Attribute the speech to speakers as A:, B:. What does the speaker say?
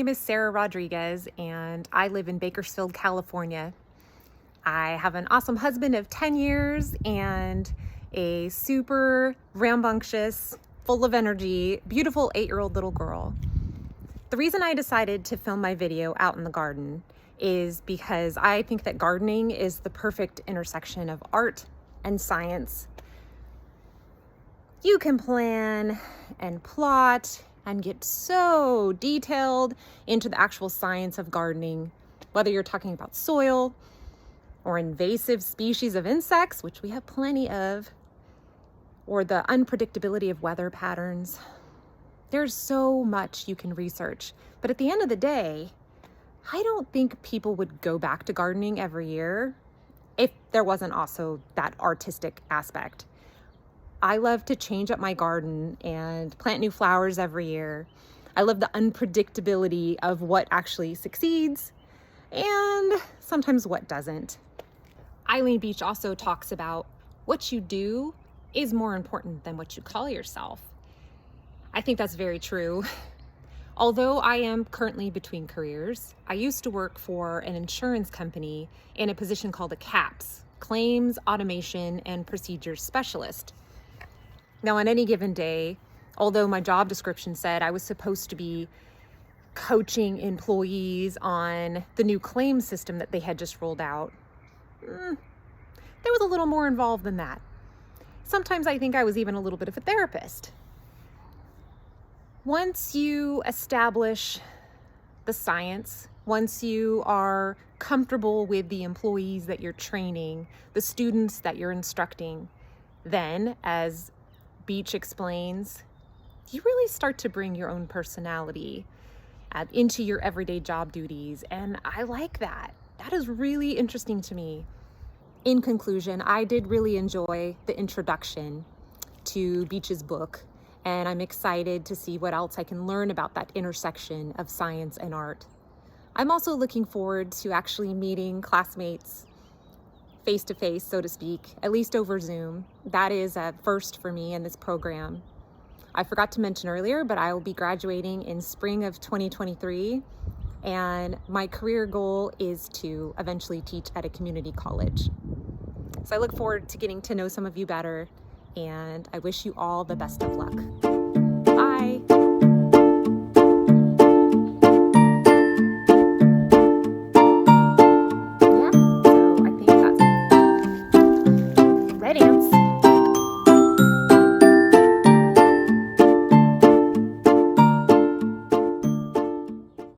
A: name is Sarah Rodriguez, and I live in Bakersfield, California. I have an awesome husband of 10 years and a super rambunctious, full of energy, beautiful 8-year-old little girl. The reason I decided to film my video out in the garden is because I think that gardening is the perfect intersection of art and science. You can plan and plot and get so detailed into the actual science of gardening, whether you're talking about soil or invasive species of insects, which we have plenty of, or the unpredictability of weather patterns. There's so much you can research. But at the end of the day, I don't think people would go back to gardening every year if there wasn't also that artistic aspect. I love to change up my garden and plant new flowers every year. I love the unpredictability of what actually succeeds and sometimes what doesn't. Eliane Biech also talks about what you do is more important than what you call yourself. I think that's very true. Although I am currently between careers, I used to work for an insurance company in a position called a CAPS, Claims Automation and Procedures Specialist. Now, on any given day, although my job description said I was supposed to be coaching employees on the new claim system that they had just rolled out, there was a little more involved than that. Sometimes I think I was even a little bit of a therapist. Once you establish the science, once you are comfortable with the employees that you're training, the students that you're instructing, then, as Biech explains, you really start to bring your own personality into your everyday job duties, and I like that. That is really interesting to me. In conclusion, I did really enjoy the introduction to Biech's book, and I'm excited to see what else I can learn about that intersection of science and art. I'm also looking forward to actually meeting classmates face-to-face, so to speak, at least over Zoom. That is a first for me in this program. I forgot to mention earlier, but I will be graduating in spring of 2023, and my career goal is to eventually teach at a community college. So I look forward to getting to know some of you better, and I wish you all the best of luck.